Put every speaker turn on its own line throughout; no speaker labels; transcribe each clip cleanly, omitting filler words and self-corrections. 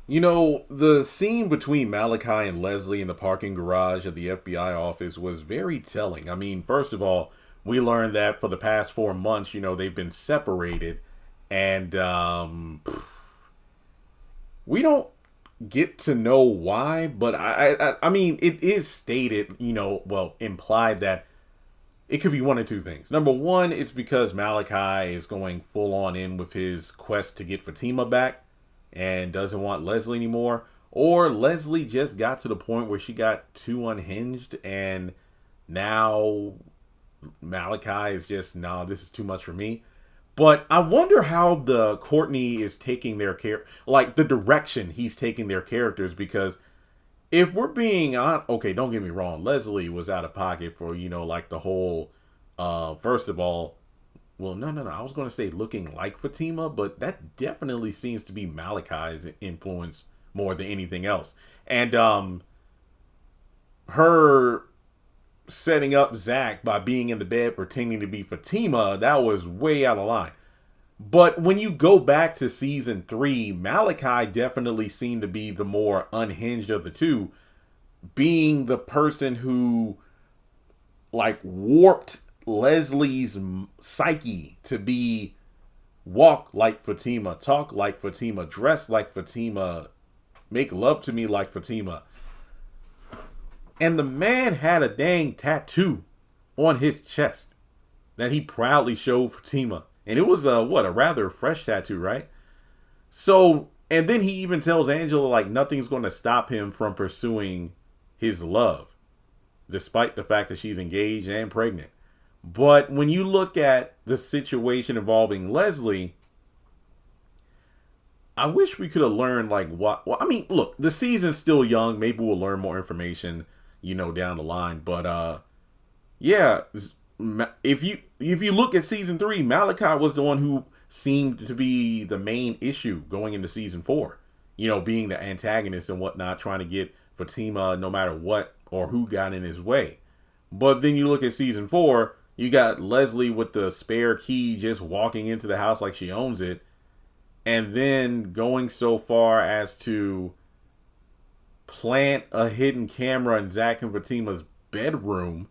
You know, the scene between Malachi and Leslie in the parking garage of the FBI office was very telling. I mean, first of all, we learned that for the past 4 months, they've been separated, and we don't get to know why, but I mean, it is stated, well, implied that it could be one or two things. Number one, it's because Malachi is going full on in with his quest to get Fatima back and doesn't want Leslie anymore. Or Leslie just got to the point where she got too unhinged and now Malachi is just, no, this is too much for me. But I wonder how the Courtney is taking their care, like the direction he's taking their characters, because if we're being on, okay, don't get me wrong, Leslie was out of pocket for like the whole. First of all, well, no, I was going to say looking like Fatima, but that definitely seems to be Malachi's influence more than anything else. And her setting up Zach by being in the bed pretending to be Fatima, that was way out of line. But when you go back to season 3, Malachi definitely seemed to be the more unhinged of the two, being the person who like warped Leslie's psyche to be walk like Fatima, talk like Fatima, dress like Fatima, make love to me like Fatima. And the man had a dang tattoo on his chest that he proudly showed Fatima. And it was a rather fresh tattoo, right? So, and then he even tells Angela like nothing's going to stop him from pursuing his love, despite the fact that she's engaged and pregnant. But when you look at the situation involving Leslie, I wish we could have learned like what. Well, I mean, look, the season's still young. Maybe we'll learn more information, down the line. But yeah, if you look at season 3, Malachi was the one who seemed to be the main issue going into season 4. Being the antagonist and whatnot, trying to get Fatima no matter what or who got in his way. But then you look at season 4, you got Leslie with the spare key just walking into the house like she owns it, and then going so far as to plant a hidden camera in Zach and Fatima's bedroom,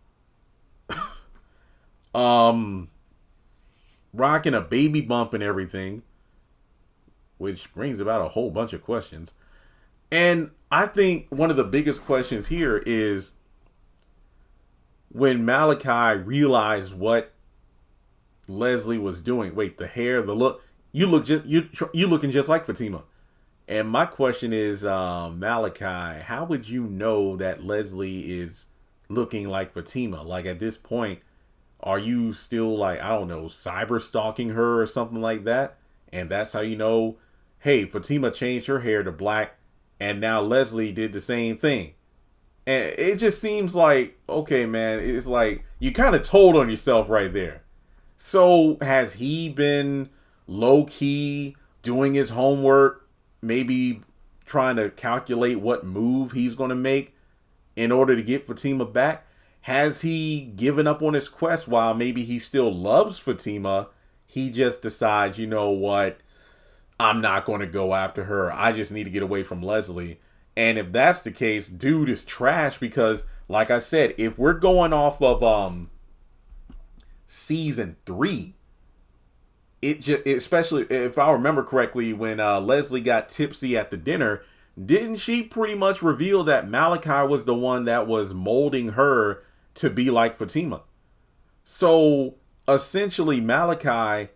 rocking a baby bump and everything, which brings about a whole bunch of questions. And I think one of the biggest questions here is when Malachi realized what Leslie was doing. Wait, the hair, the look, you looking just like Fatima. And my question is, Malachi, how would you know that Leslie is looking like Fatima? Like at this point, are you still like, I don't know, cyber stalking her or something like that? And that's how you know, hey, Fatima changed her hair to black and now Leslie did the same thing. And it just seems like, okay, man, it's like you kind of told on yourself right there. So has he been low key doing his homework, maybe trying to calculate what move he's going to make in order to get Fatima back? Has he given up on his quest while maybe he still loves Fatima? He just decides, you know what, I'm not going to go after her. I just need to get away from Leslie. And if that's the case, dude is trash because, like I said, if we're going off of season 3, especially if I remember correctly, when Leslie got tipsy at the dinner, didn't she pretty much reveal that Malachi was the one that was molding her to be like Fatima? So essentially, Malachi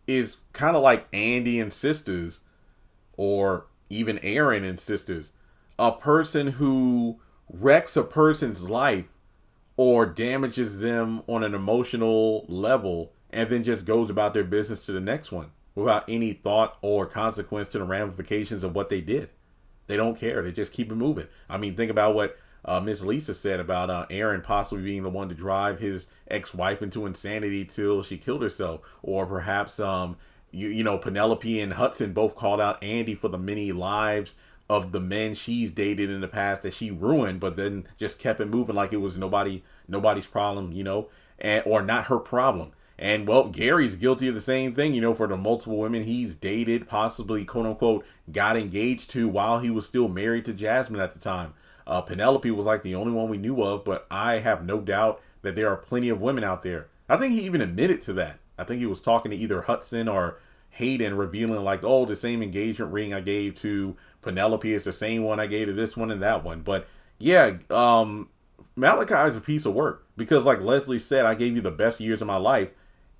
is kind of like Andy and Sistas, or even Aaron and Sistas, a person who wrecks a person's life or damages them on an emotional level and then just goes about their business to the next one without any thought or consequence to the ramifications of what they did. They don't care. They just keep it moving. I mean, think about what Miss Lisa said about Aaron possibly being the one to drive his ex-wife into insanity till she killed herself. Or perhaps, Penelope and Hudson both called out Andy for the many lives of the men she's dated in the past that she ruined, but then just kept it moving like it was nobody's problem, and or not her problem. And well, Gary's guilty of the same thing, for the multiple women he's dated, possibly quote unquote got engaged to while he was still married to Jasmine at the time. Penelope was like the only one we knew of, but I have no doubt that there are plenty of women out there. I think he even admitted to that. I think he was talking to either Hudson or Hayden, revealing like, oh, the same engagement ring I gave to Penelope is the same one I gave to this one and that one. But yeah, Malachi is a piece of work because, like Leslie said, I gave you the best years of my life,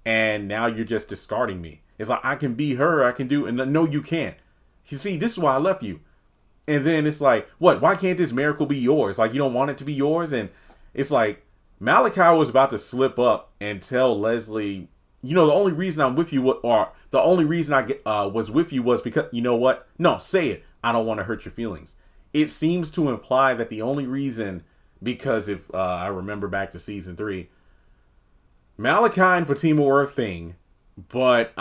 and now you're just discarding me. It's like, I can be her, I can do, and no, you can't. You see, this is why I left you. And then it's like, what? Why can't this miracle be yours? Like, you don't want it to be yours? And it's like, Malachi was about to slip up and tell Leslie, the only reason I'm with you, or the only reason I was with you was because, you know what? No, say it. I don't want to hurt your feelings. It seems to imply that the only reason, because if I remember back to season 3, Malachi and Fatima were a thing, but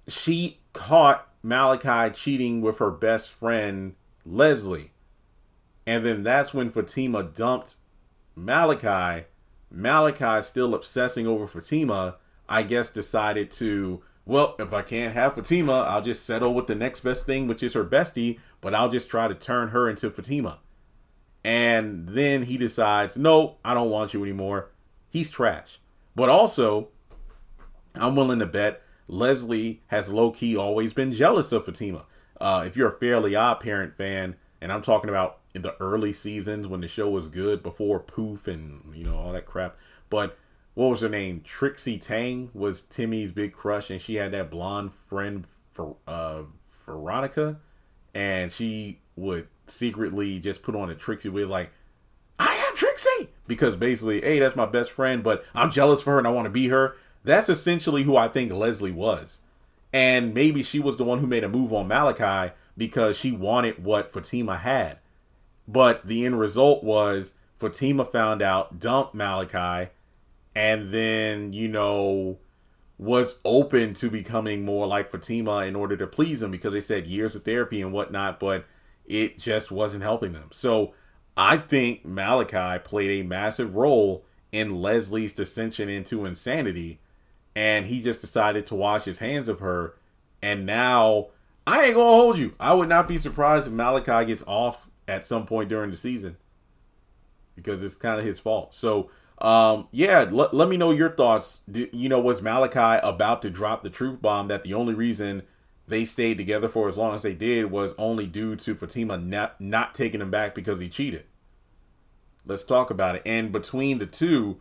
she caught Malachi cheating with her best friend, Leslie. And then that's when Fatima dumped Malachi. Malachi, still obsessing over Fatima, I guess decided to, well, if I can't have Fatima, I'll just settle with the next best thing, which is her bestie, but I'll just try to turn her into Fatima. And then he decides, no, I don't want you anymore. He's trash. But also, I'm willing to bet Leslie has low-key always been jealous of Fatima. If you're a Fairly Odd Parent fan, and I'm talking about in the early seasons when the show was good, before Poof and, all that crap. But what was her name? Trixie Tang was Timmy's big crush, and she had that blonde friend, Veronica, and she would secretly just put on a Trixie wig like, I am Trixie! Because basically, hey, that's my best friend, but I'm jealous for her and I want to be her. That's essentially who I think Leslie was. And maybe she was the one who made a move on Malachi because she wanted what Fatima had. But the end result was Fatima found out, dumped Malachi, and then, was open to becoming more like Fatima in order to please him because they said years of therapy and whatnot, but it just wasn't helping them. So I think Malachi played a massive role in Leslie's descension into insanity, and he just decided to wash his hands of her. And now, I ain't gonna hold you, I would not be surprised if Malachi gets off at some point during the season because it's kind of his fault. So let me know your thoughts. Was Malachi about to drop the truth bomb that the only reason they stayed together for as long as they did was only due to Fatima not taking him back because he cheated? Let's talk about it. And between the two,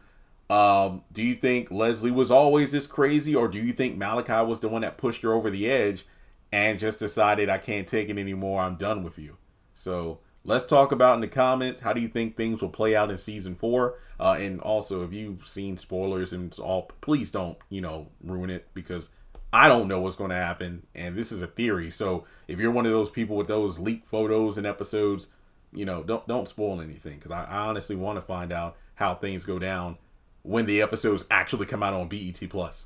do you think Leslie was always this crazy, or do you think Malachi was the one that pushed her over the edge and just decided, I can't take it anymore, I'm done with you? So let's talk about in the comments, how do you think things will play out in season 4? And also, if you've seen spoilers and all, please don't, ruin it, because I don't know what's going to happen, and this is a theory. So if you're one of those people with those leaked photos and episodes, don't spoil anything, because I honestly want to find out how things go down when the episodes actually come out on BET Plus.